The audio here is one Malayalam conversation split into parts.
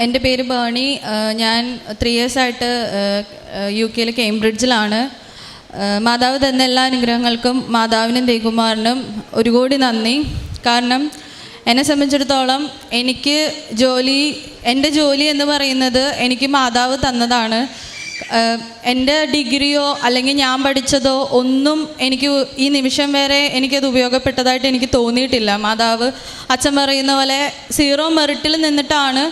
എൻ്റെ പേര് ബേണി. ഞാൻ 3 ഇയേഴ്സായിട്ട് UK കേംബ്രിഡ്ജിലാണ്. മാതാവ് തന്ന എല്ലാ അനുഗ്രഹങ്ങൾക്കും മാതാവിനും ദേവകുമാരനും ഒരു കോടി നന്ദി. കാരണം എന്നെ സംബന്ധിച്ചിടത്തോളം എൻ്റെ ജോലി എന്ന് പറയുന്നത് എനിക്ക് മാതാവ് തന്നതാണ്. എൻ്റെ ഡിഗ്രിയോ അല്ലെങ്കിൽ ഞാൻ പഠിച്ചതോ ഒന്നും എനിക്ക് ഈ നിമിഷം വരെ എനിക്കത് ഉപയോഗപ്പെട്ടതായിട്ട് എനിക്ക് തോന്നിയിട്ടില്ല. മാതാവ് അച്ഛൻ പറയുന്ന പോലെ 0 മെറിറ്റിൽ നിന്നിട്ടാണ്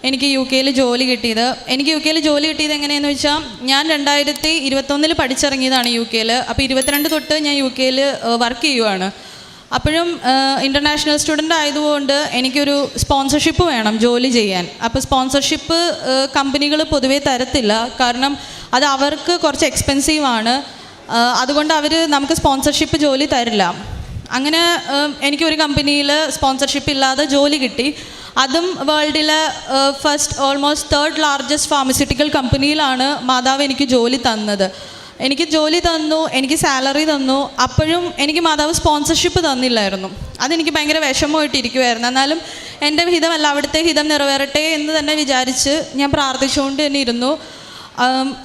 എനിക്ക് UK ജോലി കിട്ടിയത്. എനിക്ക് UK ജോലി കിട്ടിയത് എങ്ങനെയാണെന്ന് വെച്ചാൽ, ഞാൻ 2021 പഠിച്ചിറങ്ങിയതാണ് UK. അപ്പോൾ 22 തൊട്ട് ഞാൻ UK വർക്ക് ചെയ്യുവാണ്. അപ്പോഴും ഇൻ്റർനാഷണൽ സ്റ്റുഡൻ്റ് ആയതുകൊണ്ട് എനിക്കൊരു സ്പോൺസർഷിപ്പ് വേണം ജോലി ചെയ്യാൻ. അപ്പോൾ സ്പോൺസർഷിപ്പ് കമ്പനികൾ പൊതുവേ തരത്തില്ല, കാരണം അത് അവർക്ക് കുറച്ച് എക്സ്പെൻസീവാണ്. അതുകൊണ്ട് അവർ നമുക്ക് സ്പോൺസർഷിപ്പ് ജോലി തരില്ല. അങ്ങനെ എനിക്കൊരു കമ്പനിയിൽ സ്പോൺസർഷിപ്പ് ഇല്ലാതെ ജോലി കിട്ടി. അതും വേൾഡിലെ ഓൾമോസ്റ്റ് 3rd ലാർജസ്റ്റ് ഫാർമസ്യൂട്ടിക്കൽ കമ്പനിയിലാണ് മാതാവ് എനിക്ക് ജോലി തന്നത്. എനിക്ക് ജോലി തന്നു, എനിക്ക് സാലറി തന്നു. അപ്പോഴും എനിക്ക് മാതാവ് സ്പോൺസർഷിപ്പ് തന്നില്ലായിരുന്നു. അതെനിക്ക് ഭയങ്കര വിഷമമായിട്ടിരിക്കുമായിരുന്നു. എന്നാലും എൻ്റെ ഹിതമല്ല, അവിടുത്തെ ഹിതം നിറവേറട്ടെ എന്ന് തന്നെ വിചാരിച്ച് ഞാൻ പ്രാർത്ഥിച്ചുകൊണ്ട് തന്നെ ഇരുന്നു.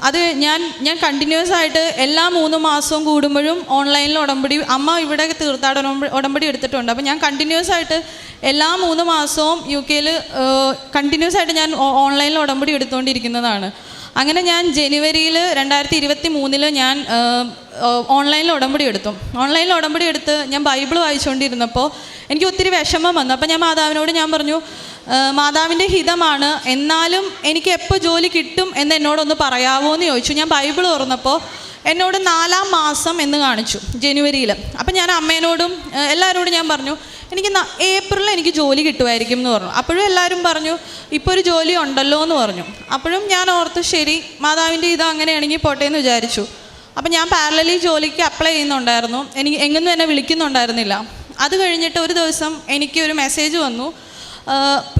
അത് ഞാൻ കണ്ടിന്യൂസ് ആയിട്ട് എല്ലാ 3 മാസവും കൂടുമ്പോഴും ഓൺലൈനിൽ ഉടമ്പടി, അമ്മ ഇവിടെ തീർത്ഥാടന ഉടമ്പടി എടുത്തിട്ടുണ്ട്. അപ്പോൾ ഞാൻ കണ്ടിന്യൂസ് ആയിട്ട് എല്ലാ 3 മാസവും UK കണ്ടിന്യൂസ് ആയിട്ട് ഞാൻ ഓൺലൈനിൽ ഉടമ്പടി എടുത്തുകൊണ്ടിരിക്കുന്നതാണ്. അങ്ങനെ ഞാൻ ജനുവരിയിൽ 2023 ഞാൻ ഓൺലൈനിൽ ഉടമ്പടി എടുത്തു. ഓൺലൈനിൽ ഉടമ്പടി എടുത്ത് ഞാൻ ബൈബിൾ വായിച്ചുകൊണ്ടിരുന്നപ്പോൾ എനിക്ക് ഒത്തിരി വിഷമം വന്നു. അപ്പോൾ ഞാൻ മാതാവിനോട് പറഞ്ഞു, മാതാവിൻ്റെ ഹിതമാണ്, എന്നാലും എനിക്ക് എപ്പോൾ ജോലി കിട്ടും എന്ന് എന്നോടൊന്ന് പറയാമോ എന്ന് ചോദിച്ചു. ഞാൻ ബൈബിൾ തുറന്നപ്പോൾ എന്നോട് 4-ാം മാസം എന്ന് കാണിച്ചു, ജനുവരിയിൽ. അപ്പം ഞാൻ അമ്മേനോടും എല്ലാവരോടും ഞാൻ പറഞ്ഞു, എനിക്ക് ഏപ്രിലിൽ എനിക്ക് ജോലി കിട്ടുമായിരിക്കും എന്ന് പറഞ്ഞു. അപ്പോഴും എല്ലാവരും പറഞ്ഞു, ഇപ്പോൾ ഒരു ജോലി ഉണ്ടല്ലോ എന്ന് പറഞ്ഞു. അപ്പോഴും ഞാൻ ഓർത്തു, ശരി, മാതാവിൻ്റെ ഇത് അങ്ങനെയാണെങ്കിൽ പോട്ടെ എന്ന് വിചാരിച്ചു. അപ്പം ഞാൻ പാരലലി ജോലിക്ക് അപ്ലൈ ചെയ്യുന്നുണ്ടായിരുന്നു. എനിക്ക് എങ്ങൊന്നും എന്നെ വിളിക്കുന്നുണ്ടായിരുന്നില്ല. അത് കഴിഞ്ഞിട്ട് ഒരു ദിവസം എനിക്കൊരു മെസ്സേജ് വന്നു.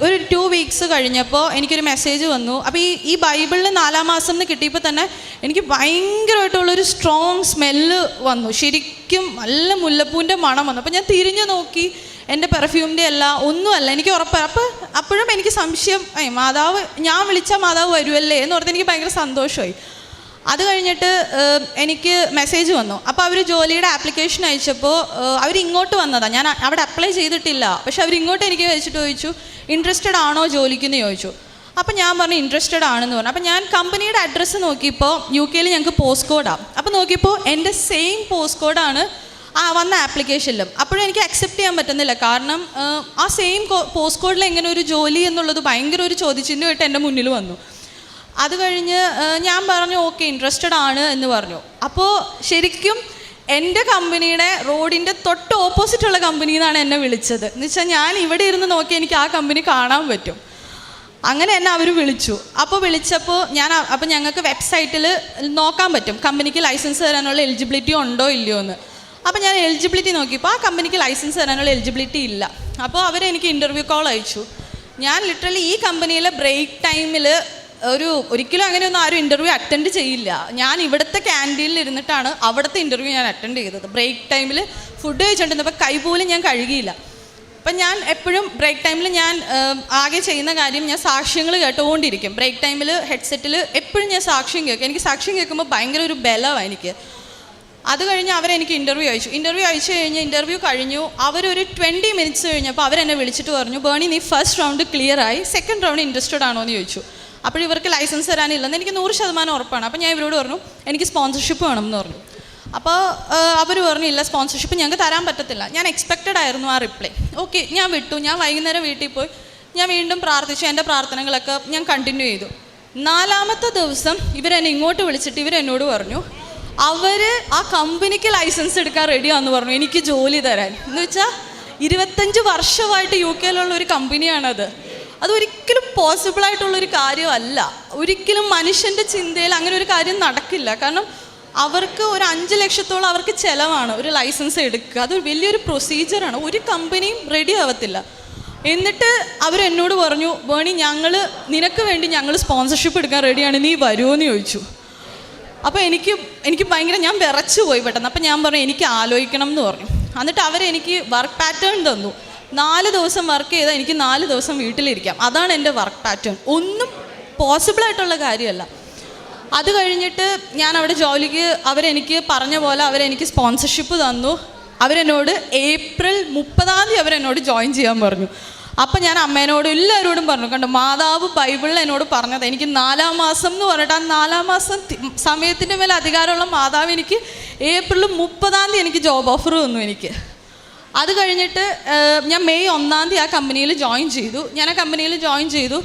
ഒരു 2 വീക്സ് കഴിഞ്ഞപ്പോൾ എനിക്കൊരു മെസ്സേജ് വന്നു. അപ്പോൾ ഈ ബൈബിളിൽ 4-ാം മാസം എന്ന് കിട്ടിയപ്പോൾ തന്നെ എനിക്ക് ഭയങ്കരമായിട്ടുള്ളൊരു സ്ട്രോങ് സ്മെല്ല് വന്നു. ശരിക്കും നല്ല മുല്ലപ്പൂവിൻ്റെ മണം വന്നു. അപ്പോൾ ഞാൻ തിരിഞ്ഞു നോക്കി, എൻ്റെ പെർഫ്യൂമിൻ്റെ ഒന്നുമല്ല, എനിക്ക് ഉറപ്പാണ്. അപ്പോഴും എനിക്ക് സംശയം, മാതാവ്, ഞാൻ വിളിച്ചാൽ മാതാവ് വരുമല്ലേ എന്ന് ഓർത്ത് എനിക്ക് ഭയങ്കര സന്തോഷമായി. അത് കഴിഞ്ഞിട്ട് എനിക്ക് മെസ്സേജ് വന്നു. അപ്പോൾ അവർ ജോലിയുടെ ആപ്ലിക്കേഷൻ അയച്ചപ്പോൾ അവരിങ്ങോട്ട് വന്നതാണ്. ഞാൻ അവിടെ അപ്ലൈ ചെയ്തിട്ടില്ല. പക്ഷെ അവരിങ്ങോട്ട് എനിക്ക് വെച്ചിട്ട് ചോദിച്ചു, ഇൻട്രസ്റ്റഡ് ആണോ ജോലിക്കെന്ന് ചോദിച്ചു. അപ്പോൾ ഞാൻ പറഞ്ഞു ഇൻട്രസ്റ്റഡ് ആണെന്ന് പറഞ്ഞു. അപ്പോൾ ഞാൻ കമ്പനിയുടെ അഡ്രസ്സ് നോക്കിയപ്പോൾ UK ഞങ്ങൾക്ക് പോസ്റ്റ് കോഡാണ്. അപ്പോൾ നോക്കിയപ്പോൾ എൻ്റെ സെയിം പോസ്റ്റ് കോഡാണ് വന്ന ആപ്ലിക്കേഷനിലും. അപ്പോഴും എനിക്ക് അക്സെപ്റ്റ് ചെയ്യാൻ പറ്റുന്നില്ല. കാരണം ആ സെയിം പോസ്റ്റ് കോഡിൽ എങ്ങനെ ഒരു ജോലി എന്നുള്ളത് ഭയങ്കര ഒരു ചോദ്യചിഹ്നമായിട്ട് എൻ്റെ മുന്നിൽ വന്നു. അത് കഴിഞ്ഞ് ഞാൻ പറഞ്ഞു, ഓക്കെ, ഇൻട്രസ്റ്റഡ് ആണ് എന്ന് പറഞ്ഞു. അപ്പോൾ ശരിക്കും എൻ്റെ കമ്പനിയുടെ റോഡിൻ്റെ തൊട്ട് ഓപ്പോസിറ്റുള്ള കമ്പനിയിൽ നിന്നാണ് എന്നെ വിളിച്ചത്. എന്ന് വെച്ചാൽ ഞാൻ ഇവിടെ ഇരുന്ന് നോക്കി എനിക്ക് ആ കമ്പനി കാണാൻ പറ്റും. അങ്ങനെ എന്നെ അവർ വിളിച്ചു. അപ്പോൾ വിളിച്ചപ്പോൾ അപ്പോൾ ഞങ്ങൾക്ക് വെബ്സൈറ്റിൽ നോക്കാൻ പറ്റും കമ്പനിക്ക് ലൈസൻസ് തരാനുള്ള എലിജിബിലിറ്റി ഉണ്ടോ ഇല്ലയോ എന്ന്. അപ്പോൾ ഞാൻ എലിജിബിലിറ്റി നോക്കിയപ്പോൾ ആ കമ്പനിക്ക് ലൈസൻസ് തരാനുള്ള എലിജിബിലിറ്റി ഇല്ല. അപ്പോൾ അവരെനിക്ക് ഇൻ്റർവ്യൂ കോൾ അയച്ചു. ഞാൻ ലിറ്ററലി ഈ കമ്പനിയിലെ ബ്രേക്ക് ടൈമിൽ ഒരിക്കലും അങ്ങനെയൊന്നും ആരും ഇൻ്റർവ്യൂ അറ്റൻഡ് ചെയ്യില്ല. ഞാൻ ഇവിടുത്തെ ക്യാൻറ്റീനിൽ ഇരുന്നിട്ടാണ് അവിടുത്തെ ഇൻ്റർവ്യൂ ഞാൻ അറ്റൻഡ് ചെയ്തത്. ബ്രേക്ക് ടൈമിൽ ഫുഡ് കഴിച്ചുകൊണ്ടിരുന്നപ്പോൾ കൈ പോലും ഞാൻ കഴുകിയില്ല. അപ്പം ഞാൻ എപ്പോഴും ബ്രേക്ക് ടൈമിൽ ഞാൻ ആകെ ചെയ്യുന്ന കാര്യം, ഞാൻ സാക്ഷ്യങ്ങൾ കേട്ടുകൊണ്ടിരിക്കും. ബ്രേക്ക് ടൈമിൽ ഹെഡ്സെറ്റിൽ എപ്പോഴും ഞാൻ സാക്ഷ്യം കേൾക്കും. എനിക്ക് സാക്ഷ്യം കേൾക്കുമ്പോൾ ഭയങ്കര ഒരു ബലമാണ് എനിക്ക്. അത് കഴിഞ്ഞ് അവരെനിക്ക് ഇൻ്റർവ്യൂ അയച്ചു കഴിഞ്ഞ് ഇൻ്റർവ്യൂ കഴിഞ്ഞു. അവരൊരു 20 മിനിറ്റ്സ് കഴിഞ്ഞപ്പോൾ അവരെന്നെ വിളിച്ചിട്ട് പറഞ്ഞു, ബേണി, നീ ഫസ്റ്റ് റൗണ്ട് ക്ലിയർ ആയി, സെക്കൻഡ് റൗണ്ട് ഇൻട്രസ്റ്റഡ് ആണോ എന്ന് ചോദിച്ചു. അപ്പോൾ ഇവർക്ക് ലൈസൻസ് തരാനില്ലെന്ന് എനിക്ക് 100% ഉറപ്പാണ്. അപ്പോൾ ഞാൻ ഇവരോട് പറഞ്ഞു, എനിക്ക് സ്പോൺസർഷിപ്പ് വേണമെന്ന് പറഞ്ഞു. അപ്പോൾ അവർ പറഞ്ഞു, ഇല്ല, സ്പോൺസർഷിപ്പ് ഞങ്ങൾക്ക് തരാൻ പറ്റത്തില്ല. ഞാൻ എക്സ്പെക്റ്റഡ് ആയിരുന്നു ആ റിപ്ലൈ. ഓക്കെ, ഞാൻ വിട്ടു. ഞാൻ വൈകുന്നേരം വീട്ടിൽ പോയി ഞാൻ വീണ്ടും പ്രാർത്ഥിച്ചു. എൻ്റെ പ്രാർത്ഥനകളൊക്കെ ഞാൻ കണ്ടിന്യൂ ചെയ്തു. 4-ാമത്തെ ദിവസം ഇവരെന്നെ ഇങ്ങോട്ട് വിളിച്ചിട്ട് ഇവരെന്നോട് പറഞ്ഞു, അവർ ആ കമ്പനിക്ക് ലൈസൻസ് എടുക്കാൻ റെഡിയാണെന്ന് പറഞ്ഞു എനിക്ക് ജോലി തരാൻ. എന്ന് വെച്ചാൽ 25 വർഷമായിട്ട് UK ഒരു കമ്പനിയാണത്. അതൊരിക്കലും പോസിബിളായിട്ടുള്ളൊരു കാര്യമല്ല. ഒരിക്കലും മനുഷ്യൻ്റെ ചിന്തയിൽ അങ്ങനെ ഒരു കാര്യം നടക്കില്ല. കാരണം അവർക്ക് ഒരു 5 ലക്ഷത്തോളം അവർക്ക് ചിലവാണ് ഒരു ലൈസൻസ് എടുക്കുക. അത് വലിയൊരു പ്രൊസീജിയറാണ്. ഒരു കമ്പനിയും റെഡി ആവത്തില്ല. എന്നിട്ട് അവരെന്നോട് പറഞ്ഞു, ബേണി, നിനക്ക് വേണ്ടി ഞങ്ങൾ സ്പോൺസർഷിപ്പ് എടുക്കാൻ റെഡിയാണ്, നീ വരുമോ എന്ന് ചോദിച്ചു. അപ്പോൾ എനിക്ക് ഭയങ്കര, ഞാൻ വിറച്ചു പോയി പെട്ടെന്ന്. അപ്പോൾ ഞാൻ പറഞ്ഞു, എനിക്ക് ആലോചിക്കണം എന്ന് പറഞ്ഞു. എന്നിട്ട് അവരെനിക്ക് വർക്ക് പാറ്റേൺ തന്നു. 4 ദിവസം വർക്ക് ചെയ്താൽ എനിക്ക് 4 ദിവസം വീട്ടിലിരിക്കാം. അതാണ് എൻ്റെ വർക്ക് പാറ്റേൺ. ഒന്നും പോസിബിളായിട്ടുള്ള കാര്യമല്ല. അത് കഴിഞ്ഞിട്ട് ഞാൻ അവിടെ ജോലിക്ക് അവരെനിക്ക് പറഞ്ഞ പോലെ അവരെനിക്ക് സ്പോൺസർഷിപ്പ് തന്നു. അവരെന്നോട് ഏപ്രിൽ 30 അവരെന്നോട് ജോയിൻ ചെയ്യാൻ പറഞ്ഞു. അപ്പം ഞാൻ അമ്മേനോടും എല്ലാവരോടും പറഞ്ഞു, കണ്ടോ മാതാവ് ബൈബിളിൽ എന്നോട് പറഞ്ഞത്. എനിക്ക് 4-ാം മാസം എന്ന് പറഞ്ഞിട്ട് ആ 4-ാം മാസം സമയത്തിൻ്റെ മേലെ അധികാരമുള്ള മാതാവ് എനിക്ക് ഏപ്രിൽ 30 എനിക്ക് ജോബ് ഓഫർ തന്നു എനിക്ക്. അത് കഴിഞ്ഞിട്ട് ഞാൻ മെയ് 1 ആ കമ്പനിയിൽ ജോയിൻ ചെയ്തു. ഞാൻ ആ കമ്പനിയിൽ ജോയിൻ ചെയ്തു.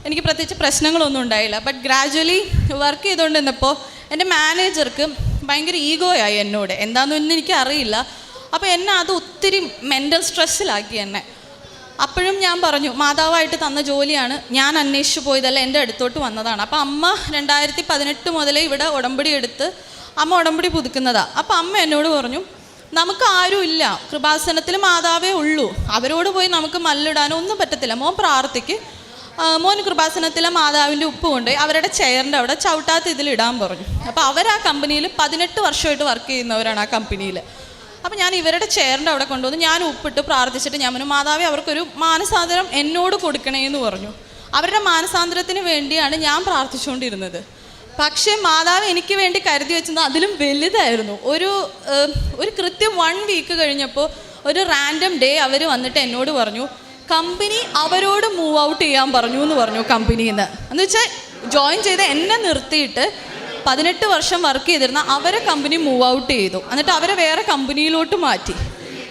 എനിക്ക് പ്രത്യേകിച്ച് പ്രശ്നങ്ങളൊന്നും ഉണ്ടായില്ല. ബട്ട് ഗ്രാജ്വലി വർക്ക് ചെയ്തുകൊണ്ടിരുന്നപ്പോൾ എൻ്റെ മാനേജർക്ക് ഭയങ്കര ഈഗോയായി എന്നോട്. എന്താണെന്നൊന്നും എനിക്ക് അറിയില്ല. അപ്പോൾ എന്നെ അത് ഒത്തിരി മെൻ്റൽ സ്ട്രെസ്സിലാക്കി എന്നെ. അപ്പോഴും ഞാൻ പറഞ്ഞു, മാതാവായിട്ട് തന്ന ജോലിയാണ്, ഞാൻ അന്വേഷിച്ച് പോയതല്ല, എൻ്റെ അടുത്തോട്ട് വന്നതാണ്. അപ്പോൾ അമ്മ 2018 മുതലേ ഇവിടെ ഉടമ്പടി എടുത്ത് അമ്മ ഉടമ്പടി പുതുക്കുന്നതാണ്. അപ്പോൾ അമ്മ എന്നോട് പറഞ്ഞു, നമുക്ക് ആരും ഇല്ല, കൃപാസനത്തിൽ മാതാവേ ഉള്ളൂ, അവരോട് പോയി നമുക്ക് മല്ലിടാനോ ഒന്നും പറ്റത്തില്ല, മോൻ പ്രാർത്ഥിക്ക്, മോൻ കൃപാസനത്തിലെ മാതാവിൻ്റെ ഉപ്പ് കൊണ്ട് അവരുടെ ചെയറിൻ്റെ അവിടെ ചവിട്ടാത്ത ഇതിലിടാൻ പറഞ്ഞു. അപ്പോൾ അവർ ആ കമ്പനിയിൽ 18 വർഷമായിട്ട് വർക്ക് ചെയ്യുന്നവരാണ് ആ കമ്പനിയിൽ. അപ്പോൾ ഞാൻ ഇവരുടെ ചെയറിൻ്റെ അവിടെ കൊണ്ടുവന്ന് ഞാൻ ഉപ്പിട്ട് പ്രാർത്ഥിച്ചിട്ട് ഞാൻ പറഞ്ഞു, മാതാവേ അവർക്കൊരു മാനസാന്തരം എന്നോട് കൊടുക്കണേ എന്ന് പറഞ്ഞു. അവരുടെ മാനസാന്തരത്തിന് വേണ്ടിയാണ് ഞാൻ പ്രാർത്ഥിച്ചുകൊണ്ടിരുന്നത്. പക്ഷേ മാതാവ് എനിക്ക് വേണ്ടി കരുതി വെച്ചത് അതിലും വലുതായിരുന്നു. ഒരു കൃത്യം 1 വീക്ക് കഴിഞ്ഞപ്പോൾ ഒരു റാൻഡം ഡേ അവർ വന്നിട്ട് എന്നോട് പറഞ്ഞു, കമ്പനി അവരോട് മൂവ് ഔട്ട് ചെയ്യാൻ പറഞ്ഞു എന്ന് പറഞ്ഞു. കമ്പനിയിൽ നിന്ന് എന്ന് വെച്ചാൽ ജോയിൻ ചെയ്ത് എന്നെ നിർത്തിയിട്ട് 18 വർഷം വർക്ക് ചെയ്തിരുന്ന അവരെ കമ്പനി മൂവ് ഔട്ട് ചെയ്തു. എന്നിട്ട് അവരെ വേറെ കമ്പനിയിലോട്ട് മാറ്റി.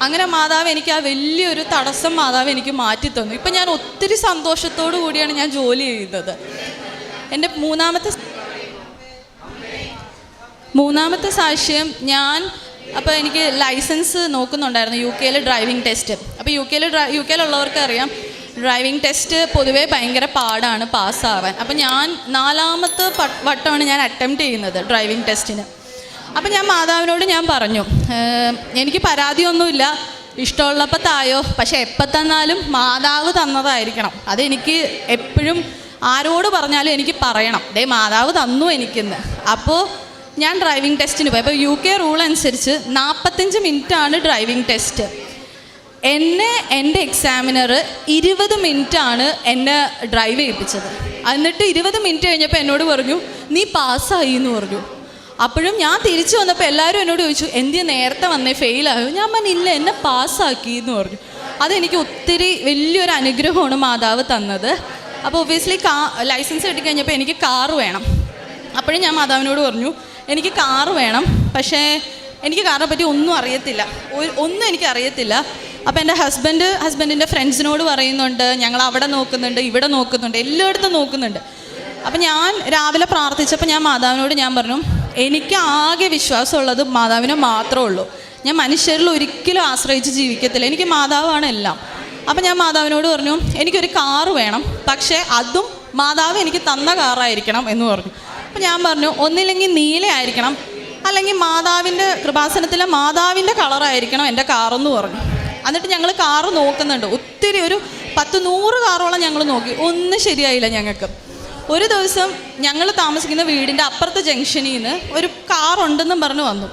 അങ്ങനെ മാതാവ് എനിക്ക് ആ വലിയൊരു തടസ്സം മാതാവ് എനിക്ക് മാറ്റി തന്നു. ഇപ്പം ഞാൻ ഒത്തിരി സന്തോഷത്തോടു കൂടിയാണ് ഞാൻ ജോലി ചെയ്യുന്നത്. എൻ്റെ മൂന്നാമത്തെ സാക്ഷ്യം, അപ്പോൾ എനിക്ക് ലൈസൻസ് നോക്കുന്നുണ്ടായിരുന്നു, UK ഡ്രൈവിംഗ് ടെസ്റ്റ്. അപ്പോൾ യു കെയിലുള്ളവർക്ക് അറിയാം, ഡ്രൈവിംഗ് ടെസ്റ്റ് പൊതുവേ ഭയങ്കര പാടാണ് പാസ്സാവാൻ. അപ്പോൾ ഞാൻ 4ാമത്തെ വട്ടമാണ് ഞാൻ അറ്റംപ്റ്റ് ചെയ്യുന്നത് ഡ്രൈവിംഗ് ടെസ്റ്റിന്. അപ്പോൾ ഞാൻ മാതാവിനോട് ഞാൻ പറഞ്ഞു, എനിക്ക് പരാതിയൊന്നുമില്ല, ഇഷ്ടമുള്ളപ്പോൾ തായോ, പക്ഷേ എപ്പോൾ തന്നാലും മാതാവ് തന്നതായിരിക്കണം. അതെനിക്ക് എപ്പോഴും ആരോട് പറഞ്ഞാലും എനിക്ക് പറയണം, ദേ മാതാവ് തന്നു എനിക്കിന്ന്. അപ്പോൾ ഞാൻ ഡ്രൈവിംഗ് ടെസ്റ്റിന് പോയി. അപ്പോൾ UK റൂൾ അനുസരിച്ച് 45 മിനിറ്റാണ് ഡ്രൈവിംഗ് ടെസ്റ്റ്. എൻ്റെ എക്സാമിനർ 20 മിനിറ്റാണ് എന്നെ ഡ്രൈവ് ചെയ്യിപ്പിച്ചത്. എന്നിട്ട് 20 മിനിറ്റ് കഴിഞ്ഞപ്പോൾ എന്നോട് പറഞ്ഞു, നീ പാസ്സായി എന്ന് പറഞ്ഞു. അപ്പോഴും ഞാൻ തിരിച്ചു വന്നപ്പോൾ എല്ലാവരും എന്നോട് ചോദിച്ചു, എന്തിനാ നേരത്തെ വന്നേ, ഫെയിലായോ? ഞാൻ പറഞ്ഞില്ല, എന്നെ പാസ്സാക്കി എന്ന് പറഞ്ഞു. അതെനിക്ക് ഒത്തിരി വലിയൊരു അനുഗ്രഹമാണ് മാതാവ് തന്നത്. അപ്പോൾ ഒബ്വിയസ്ലി ലൈസൻസ് കിട്ടിക്കഴിഞ്ഞപ്പോൾ എനിക്ക് കാറ് വേണം. അപ്പോഴും ഞാൻ മാതാവിനോട് പറഞ്ഞു, എനിക്ക് കാറ് വേണം, പക്ഷേ എനിക്ക് കാറിനെ പറ്റി ഒന്നും അറിയത്തില്ല, ഒന്നും എനിക്ക് അറിയത്തില്ല. അപ്പോൾ എൻ്റെ ഹസ്ബൻഡിൻ്റെ ഫ്രണ്ട്സിനോട് പറയുന്നുണ്ട്, ഞങ്ങൾ അവിടെ നോക്കുന്നുണ്ട്, ഇവിടെ നോക്കുന്നുണ്ട്, എല്ലായിടത്തും നോക്കുന്നുണ്ട്. അപ്പം ഞാൻ രാവിലെ പ്രാർത്ഥിച്ചപ്പോൾ ഞാൻ മാതാവിനോട് ഞാൻ പറഞ്ഞു, എനിക്ക് ആകെ വിശ്വാസമുള്ളത് മാതാവിനെ മാത്രമേ ഉള്ളൂ, ഞാൻ മനുഷ്യരിൽ ഒരിക്കലും ആശ്രയിച്ച് ജീവിക്കത്തില്ല, എനിക്ക് മാതാവാണ് എല്ലാം. അപ്പം ഞാൻ മാതാവിനോട് പറഞ്ഞു, എനിക്കൊരു കാറ് വേണം, പക്ഷേ അതും മാതാവ് എനിക്ക് തന്ന കാറായിരിക്കണം എന്ന് പറഞ്ഞു. അപ്പം ഞാൻ പറഞ്ഞു, ഒന്നില്ലെങ്കിൽ നീലയായിരിക്കണം, അല്ലെങ്കിൽ മാതാവിൻ്റെ കൃപാസനത്തിലെ മാതാവിൻ്റെ കളറായിരിക്കണം എൻ്റെ കാറെന്ന് പറഞ്ഞു. എന്നിട്ട് ഞങ്ങൾ കാറ് നോക്കുന്നുണ്ട്, ഒത്തിരി ഒരു 10-100 കാറോളം ഞങ്ങൾ നോക്കി, ഒന്നും ശരിയായില്ല ഞങ്ങൾക്ക്. ഒരു ദിവസം ഞങ്ങൾ താമസിക്കുന്ന വീടിൻ്റെ അപ്പുറത്തെ ജംഗ്ഷനിൽ നിന്ന് ഒരു കാറുണ്ടെന്നും പറഞ്ഞ് വന്നു.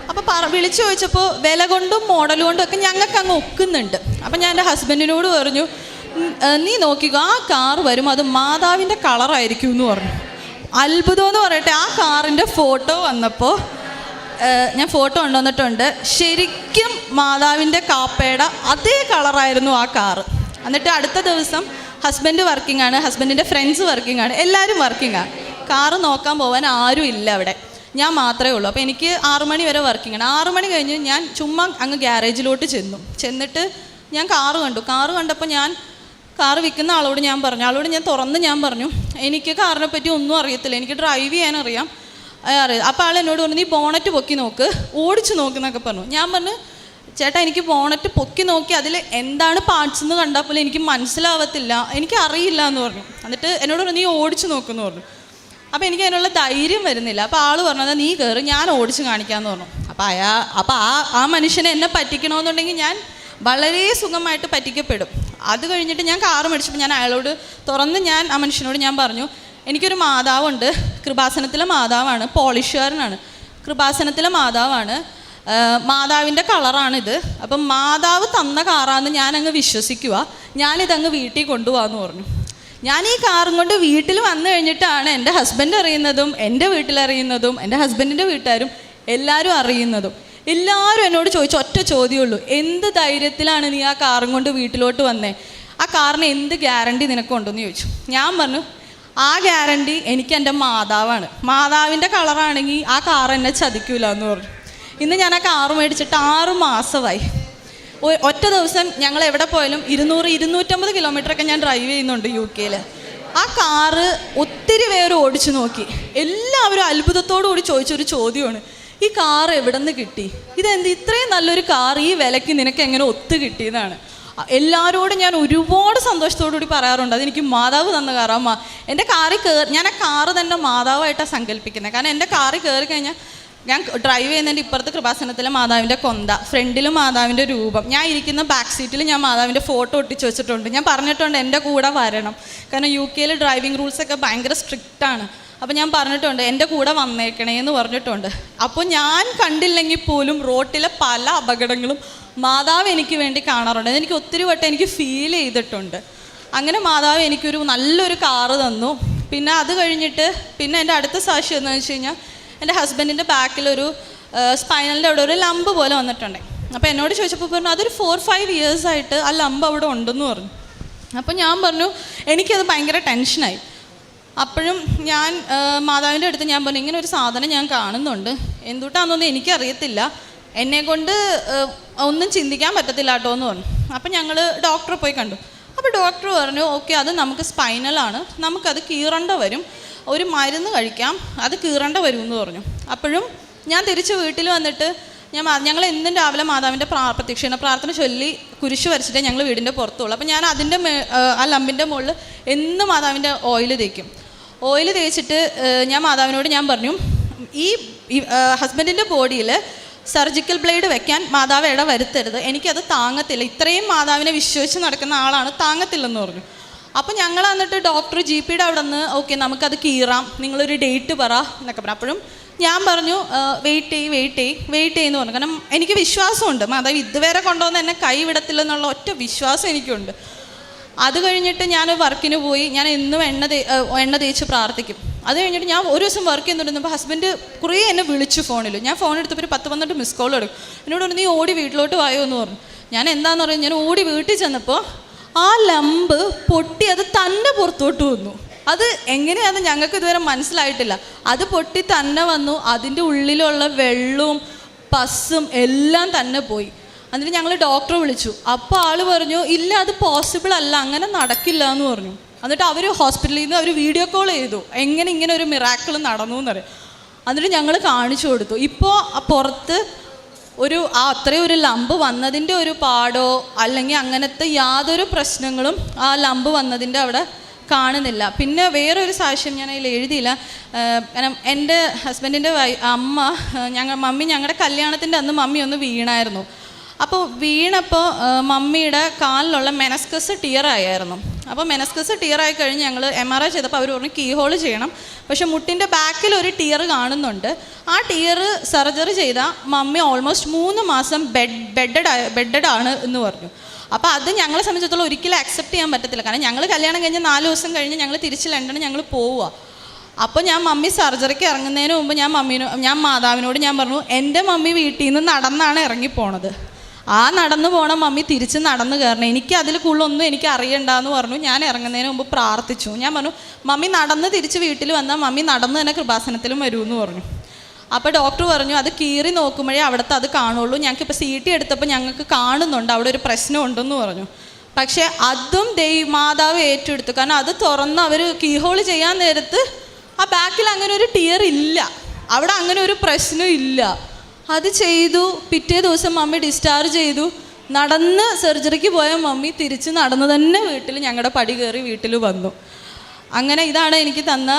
അപ്പോൾ വിളിച്ചു ചോദിച്ചപ്പോൾ വില കൊണ്ടും മോഡൽ കൊണ്ടും ഒക്കെ ഞങ്ങൾക്ക് അങ്ങ് ഒക്കുന്നുണ്ട്. അപ്പം ഞാൻ എൻ്റെ ഹസ്ബൻഡിനോട് പറഞ്ഞു, നീ നോക്കിക്കോ, ആ കാർ വരും, അത് മാതാവിൻ്റെ കളറായിരിക്കും എന്ന് പറഞ്ഞു. അത്ഭുതം എന്ന് പറയട്ടെ, ആ കാറിൻ്റെ ഫോട്ടോ വന്നപ്പോൾ ഞാൻ ഫോട്ടോ കൊണ്ടുവന്നിട്ടുണ്ട്, ശരിക്കും മാതാവിൻ്റെ കാപ്പയുടെ അതേ കളറായിരുന്നു ആ കാറ്. എന്നിട്ട് അടുത്ത ദിവസം ഹസ്ബൻഡ് വർക്കിംഗ് ആണ്, ഹസ്ബൻഡിൻ്റെ ഫ്രണ്ട്സ് വർക്കിംഗ് ആണ്, എല്ലാവരും വർക്കിംഗ് ആണ്. കാറ് നോക്കാൻ പോകാൻ ആരും ഇല്ല അവിടെ, ഞാൻ മാത്രമേ ഉള്ളൂ. അപ്പോൾ എനിക്ക് 6 മണി വരെ വർക്കിംഗ് ആണ്. 6 മണി കഴിഞ്ഞ് ഞാൻ ചുമ്മാ അങ്ങ് ഗ്യാരേജിലോട്ട് ചെന്നിട്ട് ഞാൻ കാറ് കണ്ടു. കാറ് കണ്ടപ്പോൾ ഞാൻ കാറ് വിൽക്കുന്ന ആളോട് ഞാൻ പറഞ്ഞു, എനിക്ക് കാറിനെ പറ്റി ഒന്നും അറിയത്തില്ല, എനിക്ക് ഡ്രൈവ് ചെയ്യാൻ അറിയാം. അപ്പോൾ ആൾ എന്നോട് പറഞ്ഞു, നീ ബോണറ്റ് പൊക്കി നോക്ക്, ഓടിച്ച് നോക്കുന്നൊക്കെ പറഞ്ഞു. ഞാൻ പറഞ്ഞു, ചേട്ടാ എനിക്ക് ബോണറ്റ് പൊക്കി നോക്കി അതിൽ എന്താണ് പാർട്സ് എന്ന് കണ്ടാൽ പോലും എനിക്ക് മനസ്സിലാവത്തില്ല, എനിക്ക് അറിയില്ല എന്ന് പറഞ്ഞു. എന്നിട്ട് എന്നോട് പറഞ്ഞു, നീ ഓടിച്ച് നോക്കുമെന്ന് പറഞ്ഞു. അപ്പോൾ എനിക്ക് അതിനുള്ള ധൈര്യം വരുന്നില്ല. അപ്പോൾ ആൾ പറഞ്ഞത്, നീ കയറി, ഞാൻ ഓടിച്ച് കാണിക്കാമെന്ന് പറഞ്ഞു. അപ്പോൾ ആ മനുഷ്യനെ എന്നെ പറ്റിക്കണമെന്നുണ്ടെങ്കിൽ ഞാൻ വളരെ സുഖമായിട്ട് പറ്റിക്കപ്പെടും. അത് കഴിഞ്ഞിട്ട് ഞാൻ കാറ് മേടിച്ചപ്പോൾ ഞാൻ അയാളോട് ഞാൻ ആ മനുഷ്യനോട് ഞാൻ പറഞ്ഞു, എനിക്കൊരു മാതാവുണ്ട്, കൃപാസനത്തിലെ മാതാവാണ്, പോളിഷുകാരനാണ്, കൃപാസനത്തിലെ മാതാവാണ്, മാതാവിൻ്റെ കളറാണിത്, അപ്പം മാതാവ് തന്ന കാറാന്ന് ഞാനങ്ങ് വിശ്വസിക്കുക, ഞാനിതങ്ങ് വീട്ടിൽ കൊണ്ടുപോകാമെന്ന് പറഞ്ഞു. ഞാൻ ഈ കാറും കൊണ്ട് വീട്ടിൽ വന്നു കഴിഞ്ഞിട്ടാണ് എൻ്റെ ഹസ്ബൻഡ് അറിയുന്നതും എൻ്റെ വീട്ടിലറിയുന്നതും എൻ്റെ ഹസ്ബൻഡിൻ്റെ വീട്ടുകാരും എല്ലാവരും അറിയുന്നതും. എല്ലാവരും എന്നോട് ചോദിച്ച ഒറ്റ ചോദ്യമുള്ളൂ, എന്ത് ധൈര്യത്തിലാണ് നീ ആ കാറും കൊണ്ട് വീട്ടിലോട്ട് വന്നേ, ആ കാറിന് എന്ത് ഗ്യാരണ്ടി നിനക്കുണ്ടെന്ന് ചോദിച്ചു. ഞാൻ പറഞ്ഞു, ആ ഗ്യാരണ്ടി എനിക്ക് എൻ്റെ മാതാവാണ്, മാതാവിൻ്റെ കളറാണെങ്കിൽ ആ കാർ എന്നെ ചതിക്കൂല എന്ന് പറഞ്ഞു. ഇന്ന് ഞാൻ ആ കാറ് മേടിച്ചിട്ട് 6 മാസമായി. ഒറ്റ ദിവസം ഞങ്ങൾ എവിടെ പോയാലും 200-250 കിലോമീറ്ററൊക്കെ ഞാൻ ഡ്രൈവ് ചെയ്യുന്നുണ്ട് UK-ൽ. ആ കാറ് ഒത്തിരി പേര് ഓടിച്ചു നോക്കി, എല്ലാവരും അത്ഭുതത്തോടു കൂടി ചോദിച്ചൊരു ചോദ്യമാണ്, ഈ കാർ എവിടെ നിന്ന് കിട്ടി, ഇതെന്ത് ഇത്രയും നല്ലൊരു കാർ ഈ വിലയ്ക്ക് നിനക്ക് എങ്ങനെ ഒത്തു കിട്ടിയെന്നാണ്. എല്ലാവരോടും ഞാൻ ഒരുപാട് സന്തോഷത്തോടു കൂടി പറയാറുണ്ട്, അതെനിക്ക് മാതാവ് തന്ന കാറാ. എൻ്റെ കാറിൽ ഞാൻ ആ കാറ് തന്നെ മാതാവായിട്ടാണ് സങ്കല്പിക്കുന്നത്. കാരണം എൻ്റെ കാറിൽ കയറി കഴിഞ്ഞാൽ ഞാൻ ഡ്രൈവ് ചെയ്യുന്നതിൻ്റെ ഇപ്പുറത്ത് കൃപാസനത്തിലെ മാതാവിൻ്റെ കൊന്ത, ഫ്രണ്ടിലും മാതാവിൻ്റെ രൂപം, ഞാൻ ഇരിക്കുന്ന ബാക്ക് സീറ്റിൽ ഞാൻ മാതാവിൻ്റെ ഫോട്ടോ ഒട്ടിച്ച് വെച്ചിട്ടുണ്ട്. ഞാൻ പറഞ്ഞിട്ടുണ്ട് എൻ്റെ കൂടെ വരണം, കാരണം UK-ൽ ഡ്രൈവിംഗ് റൂൾസൊക്കെ ഭയങ്കര സ്ട്രിക്റ്റാണ്. അപ്പോൾ ഞാൻ പറഞ്ഞിട്ടുണ്ട് എൻ്റെ കൂടെ വന്നേക്കണേ എന്ന് പറഞ്ഞിട്ടുണ്ട്. അപ്പോൾ ഞാൻ കണ്ടില്ലെങ്കിൽ പോലും റോട്ടിലെ പല അപകടങ്ങളും മാതാവ് എനിക്ക് വേണ്ടി കാണാറുണ്ട്. അതെനിക്ക് ഒത്തിരി വട്ടം എനിക്ക് ഫീൽ ചെയ്തിട്ടുണ്ട്. അങ്ങനെ മാതാവ് എനിക്കൊരു നല്ലൊരു കാറ് തന്നു. പിന്നെ അത് കഴിഞ്ഞിട്ട് പിന്നെ എൻ്റെ അടുത്ത സാക്ഷ്യം എന്ന് വെച്ച് കഴിഞ്ഞാൽ, എൻ്റെ ഹസ്ബൻഡിൻ്റെ ബാക്കിലൊരു സ്പൈനലിൻ്റെ അവിടെ ഒരു ലംബ് പോലെ വന്നിട്ടുണ്ട്. അപ്പോൾ എന്നോട് ചോദിച്ചപ്പോൾ പറഞ്ഞു, അതൊരു 4-5 ഇയേഴ്സായിട്ട് ആ ലംബ് അവിടെ ഉണ്ടെന്ന് പറഞ്ഞു. അപ്പോൾ ഞാൻ പറഞ്ഞു, എനിക്കത് ഭയങ്കര ടെൻഷനായി. അപ്പോഴും ഞാൻ മാതാവിൻ്റെ അടുത്ത് ഞാൻ പറഞ്ഞു, ഇങ്ങനെ ഒരു സാധനം ഞാൻ കാണുന്നുണ്ട്, എന്തുകൊണ്ടാണെന്നൊന്നും എനിക്കറിയത്തില്ല, എന്നെക്കൊണ്ട് ഒന്നും ചിന്തിക്കാൻ പറ്റത്തില്ല കേട്ടോ എന്ന് പറഞ്ഞു. അപ്പം ഞങ്ങൾ ഡോക്ടറെ പോയി കണ്ടു. അപ്പോൾ ഡോക്ടർ പറഞ്ഞു, ഓക്കെ, അത് നമുക്ക് സ്പൈനലാണ്, നമുക്കത് കീറേണ്ട വരും, ഒരു മരുന്ന് കഴിക്കാം, അത് കീറേണ്ട വരും എന്ന് പറഞ്ഞു. അപ്പോഴും ഞാൻ തിരിച്ച് വീട്ടിൽ വന്നിട്ട് ഞങ്ങൾ എന്നും രാവിലെ മാതാവിൻ്റെ പ്രത്യക്ഷീണ പ്രാർത്ഥന ചൊല്ലി കുരിശ് വരച്ചിട്ടേ ഞങ്ങൾ വീടിൻ്റെ പുറത്തുള്ളൂ. അപ്പോൾ ഞാൻ അതിൻ്റെ ആ ലംബിൻ്റെ മുകളിൽ എന്നും മാതാവിൻ്റെ ഓയിൽ തേക്കും. ഓയിൽ തേച്ചിട്ട് ഞാൻ മാതാവിനോട് ഞാൻ പറഞ്ഞു, ഈ ഹസ്ബൻഡിൻ്റെ ബോഡിയിൽ സർജിക്കൽ ബ്ലേഡ് വെക്കാൻ മാതാവ് ഇട വരുത്തരുത്, എനിക്കത് താങ്ങത്തില്ല, ഇത്രയും മാതാവിനെ വിശ്വസിച്ച് നടക്കുന്ന ആളാണ്, താങ്ങത്തില്ലെന്ന് പറഞ്ഞു. അപ്പോൾ ഞങ്ങൾ എന്നിട്ട് ഡോക്ടർ GPയുടെ അവിടെ നിന്ന്, ഓക്കെ നമുക്കത് കീറാം, നിങ്ങളൊരു ഡേറ്റ് പറ എന്നൊക്കെ പറഞ്ഞു. അപ്പോഴും ഞാൻ പറഞ്ഞു, വെയിറ്റ് ചെയ്യുമെന്ന് പറഞ്ഞു. കാരണം എനിക്ക് വിശ്വാസമുണ്ട്, മാതാവ് ഇതുവരെ കൊണ്ടുവന്ന് എന്നെ കൈവിടത്തില്ലെന്നുള്ള ഒറ്റ വിശ്വാസം എനിക്കുണ്ട്. അത് കഴിഞ്ഞിട്ട് ഞാൻ വർക്കിന് പോയി, ഞാൻ എന്നും എണ്ണ തേച്ച് പ്രാർത്ഥിക്കും. അത് കഴിഞ്ഞിട്ട് ഞാൻ ഒരു ദിവസം വർക്ക് ചെയ്യുന്നുണ്ടെന്നപ്പോൾ ഹസ്ബൻഡ് കുറേ എന്നെ വിളിച്ചു ഫോണിൽ. ഞാൻ ഫോൺ എടുത്തപ്പോൾ ഒരു 10-12 മിസ് കോൾ എടുക്കും. എന്നോട് പറഞ്ഞു, നീ ഓടി വീട്ടിലോട്ട് വായോ എന്ന് പറഞ്ഞു. ഞാൻ എന്താണെന്ന് പറയുന്നത്, ഞാൻ ഓടി വീട്ടിൽ ചെന്നപ്പോൾ ആ ലംബ് പൊട്ടി അത് തന്നെ പുറത്തോട്ട് വന്നു. അത് എങ്ങനെയാണെന്ന് ഞങ്ങൾക്ക് ഇതുവരെ മനസ്സിലായിട്ടില്ല. അത് പൊട്ടി തന്നെ വന്നു, അതിൻ്റെ ഉള്ളിലുള്ള വെള്ളവും പസ്സും എല്ലാം തന്നെ പോയി. എന്നിട്ട് ഞങ്ങൾ ഡോക്ടറെ വിളിച്ചു. അപ്പോൾ ആൾ പറഞ്ഞു, ഇല്ല അത് പോസിബിൾ അല്ല, അങ്ങനെ നടക്കില്ല എന്ന് പറഞ്ഞു. എന്നിട്ട് അവർ ഹോസ്പിറ്റലിൽ നിന്ന് അവർ വീഡിയോ കോൾ ചെയ്തു, ഇങ്ങനെ ഒരു മിറാക്കിൾ നടന്നു എന്നറിയാം. എന്നിട്ട് ഞങ്ങൾ കാണിച്ചു കൊടുത്തു. ഇപ്പോൾ പുറത്ത് അത്രയും ഒരു ലംബ് വന്നതിൻ്റെ ഒരു പാടോ അല്ലെങ്കിൽ അങ്ങനത്തെ യാതൊരു പ്രശ്നങ്ങളും ആ ലംബ് വന്നതിൻ്റെ അവിടെ കാണുന്നില്ല. പിന്നെ വേറൊരു സാക്ഷ്യം ഞാൻ അതിൽ എഴുതിയില്ല. കാരണം എൻ്റെ ഹസ്ബൻഡിൻ്റെ മമ്മി ഞങ്ങളുടെ കല്യാണത്തിൻ്റെ അന്ന് മമ്മി ഒന്ന് വീണായിരുന്നു. അപ്പോൾ വീണപ്പോൾ മമ്മിയുടെ കാലിലുള്ള മെനസ്കസ് ടിയർ ആയിരുന്നു. അപ്പോൾ മെനസ്കസ് ടിയർ ആയി കഴിഞ്ഞ് ഞങ്ങൾ MRI ചെയ്തപ്പോൾ അവർ പറഞ്ഞു കീ ഹോൾ ചെയ്യണം, പക്ഷേ മുട്ടിൻ്റെ ബാക്കിൽ ഒരു ടിയർ കാണുന്നുണ്ട്. ആ ടിയർ സർജറി ചെയ്താൽ മമ്മി ഓൾമോസ്റ്റ് 3 മാസം ബെഡഡ് ആണ് എന്ന് പറഞ്ഞു. അപ്പോൾ അത് ഞങ്ങളെ സംബന്ധിച്ചിടത്തോളം ഒരിക്കലും അക്സെപ്റ്റ് ചെയ്യാൻ പറ്റത്തില്ല. കാരണം ഞങ്ങൾ കല്യാണം കഴിഞ്ഞ് 4 ദിവസം കഴിഞ്ഞ് ഞങ്ങൾ തിരിച്ച് ലണ്ടനിൽ ഞങ്ങൾ പോവുക. അപ്പോൾ ഞാൻ മമ്മി സർജറിക്ക് ഇറങ്ങുന്നതിന് മുമ്പ് ഞാൻ മാതാവിനോട് ഞാൻ പറഞ്ഞു, എൻ്റെ മമ്മി വീട്ടിൽ നിന്ന് നടന്നാണ് ഇറങ്ങിപ്പോണത്, ആ നടന്നു പോണ മമ്മി തിരിച്ച് നടന്നു കയറണം, എനിക്ക് അതിൽ കൂടുതലൊന്നും എനിക്ക് അറിയണ്ടെന്ന് പറഞ്ഞു. ഞാൻ ഇറങ്ങുന്നതിന് മുമ്പ് പ്രാർത്ഥിച്ചു. ഞാൻ പറഞ്ഞു, മമ്മി നടന്ന് തിരിച്ച് വീട്ടിൽ വന്നാൽ മമ്മി നടന്ന് തന്നെ കൃപാസനത്തിലും വരുമെന്ന് പറഞ്ഞു. അപ്പോൾ ഡോക്ടർ പറഞ്ഞു, അത് കീറി നോക്കുമ്പോഴേ അവിടുത്തെ അത് കാണുള്ളൂ, ഞങ്ങൾക്കിപ്പോൾ CT എടുത്തപ്പോൾ ഞങ്ങൾക്ക് കാണുന്നുണ്ട് അവിടെ ഒരു പ്രശ്നം ഉണ്ടെന്ന് പറഞ്ഞു. പക്ഷേ അതും മാതാവ് ഏറ്റെടുത്തു. കാരണം അത് തുറന്ന് അവർ കീഹോൾ ചെയ്യാൻ നേരത്ത് ആ ബാക്കിൽ അങ്ങനെ ഒരു ടിയർ ഇല്ല, അവിടെ അങ്ങനെ ഒരു പ്രശ്നം ഇല്ല. അത് ചെയ്തു. പിറ്റേ ദിവസം മമ്മി ഡിസ്ചാർജ് ചെയ്തു. നടന്ന് സർജറിക്ക് പോയ മമ്മി തിരിച്ച് നടന്ന് തന്നെ വീട്ടിൽ ഞങ്ങളുടെ പടി കയറി വീട്ടിൽ വന്നു. അങ്ങനെ ഇതാണ് എനിക്ക് തന്ന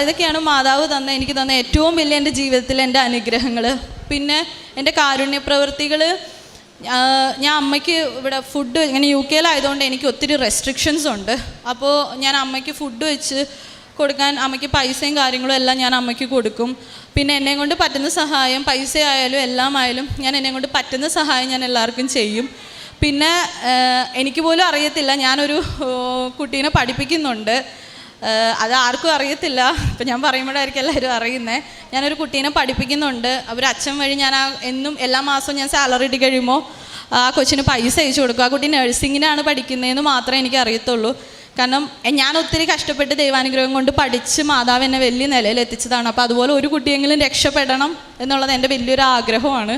ഇതൊക്കെയാണ് മാതാവ് എനിക്ക് തന്ന ഏറ്റവും വലിയ എൻ്റെ ജീവിതത്തിലെ എൻ്റെ അനുഗ്രഹങ്ങൾ. പിന്നെ എൻ്റെ കാരുണ്യ പ്രവൃത്തികൾ, ഞാൻ അമ്മയ്ക്ക് ഇവിടെ ഫുഡ് ഇങ്ങനെ UK-ലായതുകൊണ്ട് എനിക്ക് ഒത്തിരി റെസ്ട്രിക്ഷൻസ് ഉണ്ട്. അപ്പോൾ ഞാൻ അമ്മയ്ക്ക് ഫുഡ് വെച്ച് കൊടുക്കാൻ അമ്മയ്ക്ക് പൈസയും കാര്യങ്ങളും എല്ലാം ഞാൻ അമ്മയ്ക്ക് കൊടുക്കും. പിന്നെ എന്നെ കൊണ്ട് പറ്റുന്ന സഹായം, പൈസ ആയാലും എല്ലാം ആയാലും ഞാൻ എന്നെ കൊണ്ട് പറ്റുന്ന സഹായം ഞാൻ എല്ലാവർക്കും ചെയ്യും. പിന്നെ എനിക്ക് പോലും അറിയത്തില്ല, ഞാനൊരു കുട്ടീനെ പഠിപ്പിക്കുന്നുണ്ട്. അത് ആർക്കും അറിയത്തില്ല, ഇപ്പം ഞാൻ പറയുമ്പോഴായിരിക്കും എല്ലാവരും അറിയുന്നത്. ഞാനൊരു കുട്ടീനെ പഠിപ്പിക്കുന്നുണ്ട്. അവർ അച്ഛൻ വഴി ഞാൻ എന്നും എല്ലാ മാസവും ഞാൻ സാലറി ഇട്ട് കഴിയുമ്പോൾ ആ കൊച്ചിന് പൈസ അയച്ചു കൊടുക്കും. ആ കുട്ടി നഴ്സിങ്ങിനാണ് പഠിക്കുന്നതെന്ന് മാത്രമേ എനിക്ക് അറിയത്തുള്ളൂ. കാരണം ഞാൻ ഒത്തിരി കഷ്ടപ്പെട്ട് ദൈവാനുഗ്രഹം കൊണ്ട് പഠിച്ച് മാതാവ് എന്നെ വലിയ നിലയിൽ എത്തിച്ചതാണ്. അപ്പോൾ അതുപോലെ ഒരു കുട്ടിയെങ്കിലും രക്ഷപ്പെടണം എന്നുള്ളത് എൻ്റെ വലിയൊരു ആഗ്രഹമാണ്.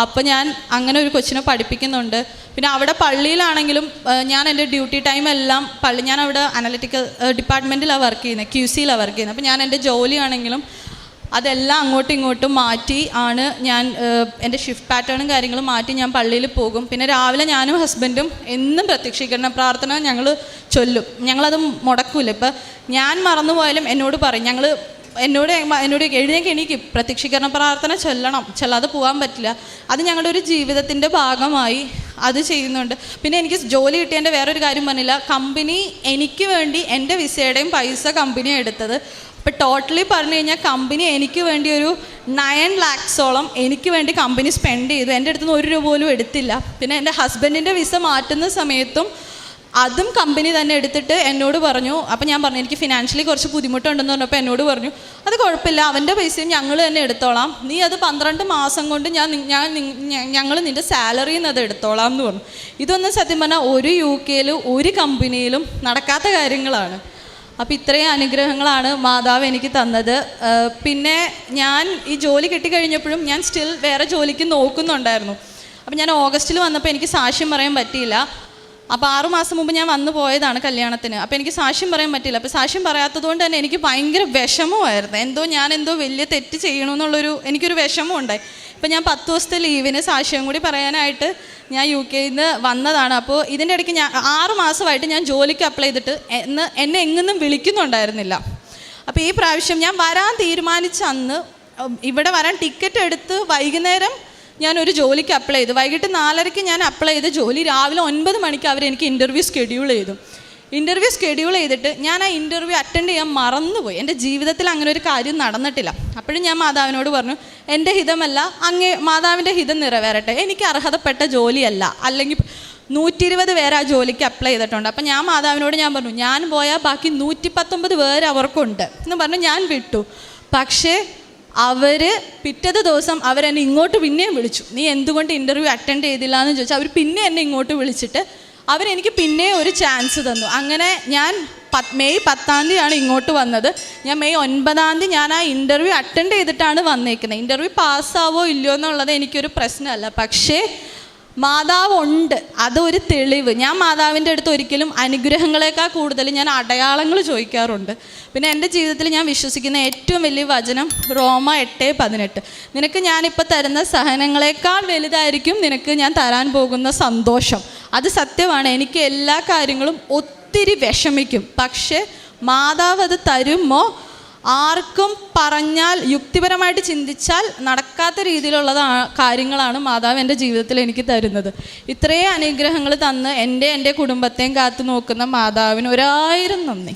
അപ്പോൾ ഞാൻ അങ്ങനെ ഒരു കൊച്ചിനെ പഠിപ്പിക്കുന്നുണ്ട്. പിന്നെ അവിടെ പള്ളിയിലാണെങ്കിലും ഞാൻ എൻ്റെ ഡ്യൂട്ടി ടൈം എല്ലാം ഞാൻ അവിടെ അനലിറ്റിക്കൽ ഡിപ്പാർട്ട്മെൻറ്റിലാണ് വർക്ക് ചെയ്യുന്നത്, QCയിലാണ് വർക്ക് ചെയ്യുന്നത്. അപ്പോൾ ഞാൻ എൻ്റെ ജോലിയാണെങ്കിലും അതെല്ലാം അങ്ങോട്ടും ഇങ്ങോട്ടും മാറ്റി ആണ് ഞാൻ എൻ്റെ ഷിഫ്റ്റ് പാറ്റേണും കാര്യങ്ങളും മാറ്റി ഞാൻ പള്ളിയിൽ പോകും. പിന്നെ രാവിലെ ഞാനും ഹസ്ബൻഡും എന്നും പ്രത്യക്ഷീകരണ പ്രാർത്ഥന ഞങ്ങൾ ചൊല്ലും. ഞങ്ങളത് മുടക്കൂല. ഇപ്പം ഞാൻ മറന്നുപോയാലും എന്നോട് പറയും, എന്നോട് എഴുന്നേക്ക് എണീക്ക്, പ്രത്യക്ഷീകരണ പ്രാർത്ഥന ചൊല്ലാതെ പോകാൻ പറ്റില്ല. അത് ഞങ്ങളുടെ ഒരു ജീവിതത്തിൻ്റെ ഭാഗമായി അത് ചെയ്യുന്നുണ്ട്. പിന്നെ എനിക്ക് ജോലി കിട്ടിയതിൻ്റെ വേറൊരു കാര്യം പറഞ്ഞില്ല, കമ്പനി എനിക്ക് വേണ്ടി എൻ്റെ വിസയുടെയും പൈസ കമ്പനിയാണ് എടുത്തത്. അപ്പോൾ ടോട്ടലി പറഞ്ഞു കഴിഞ്ഞാൽ കമ്പനി എനിക്ക് വേണ്ടി ഒരു 9 lakhs എനിക്ക് വേണ്ടി കമ്പനി സ്പെൻഡ് ചെയ്തു. എൻ്റെ അടുത്ത് നിന്ന് 1 രൂപ പോലും എടുത്തില്ല. പിന്നെ എൻ്റെ ഹസ്ബൻഡിൻ്റെ വിസ മാറ്റുന്ന സമയത്തും അതും കമ്പനി തന്നെ എടുത്തിട്ട് എന്നോട് പറഞ്ഞു. അപ്പോൾ ഞാൻ പറഞ്ഞു എനിക്ക് ഫിനാൻഷ്യലി കുറച്ച് ബുദ്ധിമുട്ടുണ്ടെന്ന് പറഞ്ഞപ്പോൾ എന്നോട് പറഞ്ഞു അത് കുഴപ്പമില്ല, അവൻ്റെ പൈസയും ഞങ്ങൾ തന്നെ എടുത്തോളാം, നീ അത് 12 മാസം കൊണ്ട് ഞങ്ങൾ നിൻ്റെ സാലറിയിൽ നിന്ന് അത് എടുത്തോളാം എന്ന് പറഞ്ഞു. ഇതൊന്നും സത്യം പറഞ്ഞാൽ ഒരു UK ഒരു കമ്പനിയിലും നടക്കാത്ത കാര്യങ്ങളാണ്. അപ്പോൾ ഇത്രയും അനുഗ്രഹങ്ങളാണ് മാതാവ് എനിക്ക് തന്നത്. പിന്നെ ഞാൻ ഈ ജോലി കിട്ടിക്കഴിഞ്ഞപ്പോഴും ഞാൻ സ്റ്റിൽ വേറെ ജോലിക്ക് നോക്കുന്നുണ്ടായിരുന്നു. അപ്പോൾ ഞാൻ ഓഗസ്റ്റിൽ വന്നപ്പോൾ എനിക്ക് സാക്ഷ്യം പറയാൻ പറ്റിയില്ല. അപ്പോൾ 6 മാസം മുമ്പ് ഞാൻ വന്നു പോയതാണ് കല്യാണത്തിന്. അപ്പോൾ എനിക്ക് സാക്ഷ്യം പറയാൻ പറ്റില്ല. അപ്പോൾ സാക്ഷ്യം പറയാത്തത് കൊണ്ട് തന്നെ എനിക്ക് ഭയങ്കര വിഷമമായിരുന്നു. ഞാൻ എന്തോ വലിയ തെറ്റ് ചെയ്യണമെന്നുള്ളൊരു എനിക്കൊരു വിഷമം ഉണ്ടായി. ഇപ്പം ഞാൻ 10 ദിവസത്തെ ലീവിന് സാക്ഷ്യം കൂടി പറയാനായിട്ട് ഞാൻ UK-യിൽ നിന്ന് വന്നതാണ്. അപ്പോൾ ഇതിൻ്റെ ഇടയ്ക്ക് 6 മാസമായിട്ട് ഞാൻ ജോലിക്ക് അപ്ലൈ ചെയ്തിട്ട് എന്നെ എങ്ങൊന്നും വിളിക്കുന്നുണ്ടായിരുന്നില്ല. അപ്പോൾ ഈ പ്രാവശ്യം ഞാൻ വരാൻ തീരുമാനിച്ച അന്ന് ഇവിടെ വരാൻ ടിക്കറ്റ് എടുത്ത് വൈകുന്നേരം ഞാനൊരു ജോലിക്ക് അപ്ലൈ ചെയ്തു. വൈകിട്ട് 4:30 ഞാൻ അപ്ലൈ ചെയ്ത ജോലി രാവിലെ 9 മണിക്ക് അവരെനിക്ക് ഇൻ്റർവ്യൂ ഷെഡ്യൂൾ ചെയ്തു. ഇൻ്റർവ്യൂ ഷെഡ്യൂൾ ചെയ്തിട്ട് ഞാൻ ആ ഇൻ്റർവ്യൂ അറ്റൻഡ് ചെയ്യാൻ മറന്നുപോയി. എൻ്റെ ജീവിതത്തിൽ അങ്ങനെ ഒരു കാര്യം നടന്നിട്ടില്ല. അപ്പോഴും ഞാൻ മാതാവിനോട് പറഞ്ഞു, എൻ്റെ ഹിതമല്ല, മാതാവിൻ്റെ ഹിതം നിറവേറട്ടെ, എനിക്ക് അർഹതപ്പെട്ട ജോലിയല്ല, അല്ലെങ്കിൽ 120 പേര് ആ ജോലിക്ക് അപ്ലൈ ചെയ്തിട്ടുണ്ട്. അപ്പം ഞാൻ മാതാവിനോട് ഞാൻ പറഞ്ഞു, ഞാൻ പോയാൽ ബാക്കി 119 പേര് അവർക്കുണ്ട് എന്ന് പറഞ്ഞ് ഞാൻ വിട്ടു. പക്ഷേ പിറ്റത്തെ ദിവസം അവരെന്നെ ഇങ്ങോട്ട് പിന്നെയും വിളിച്ചു, നീ എന്തുകൊണ്ട് ഇൻ്റർവ്യൂ അറ്റൻഡ് ചെയ്തില്ല എന്ന് ചോദിച്ചാൽ അവർ പിന്നെ എന്നെ ഇങ്ങോട്ട് വിളിച്ചിട്ട് അവരെനിക്ക് പിന്നെ ഒരു ചാൻസ് തന്നു. അങ്ങനെ ഞാൻ മെയ് 10 ഇങ്ങോട്ട് വന്നത്. ഞാൻ മെയ് 9 ഞാൻ ആ ഇൻ്റർവ്യൂ അറ്റൻഡ് ചെയ്തിട്ടാണ് വന്നേക്കുന്നത്. ഇൻ്റർവ്യൂ പാസ്സാവോ ഇല്ലയോ എന്നുള്ളത് എനിക്കൊരു പ്രശ്നമല്ല, പക്ഷേ മാതാവ് ഉണ്ട്, അതൊരു തെളിവ്. ഞാൻ മാതാവിൻ്റെ അടുത്ത് ഒരിക്കലും അനുഗ്രഹങ്ങളെക്കാൾ കൂടുതൽ ഞാൻ അടയാളങ്ങൾ ചോദിക്കാറുണ്ട്. പിന്നെ എൻ്റെ ജീവിതത്തിൽ ഞാൻ വിശ്വസിക്കുന്ന ഏറ്റവും വലിയ വചനം റോമ 8:18, നിനക്ക് ഞാനിപ്പോൾ തരുന്ന സഹനങ്ങളെക്കാൾ വലുതായിരിക്കും നിനക്ക് ഞാൻ തരാൻ പോകുന്ന സന്തോഷം. അത് സത്യമാണ്. എനിക്ക് എല്ലാ കാര്യങ്ങളും ഒത്തിരി വിഷമിക്കും, പക്ഷേ മാതാവ് അത് തരുമ്പോൾ ആർക്കും പറഞ്ഞാൽ യുക്തിപരമായിട്ട് ചിന്തിച്ചാൽ നടക്കാത്ത രീതിയിലുള്ള കാര്യങ്ങളാണ് മാതാവ് എൻ്റെ ജീവിതത്തിൽ എനിക്ക് തരുന്നത്. ഇത്രയും അനുഗ്രഹങ്ങൾ തന്ന് എൻ്റെ കുടുംബത്തെയും കാത്തു നോക്കുന്ന മാതാവിന് 1000 നന്ദി.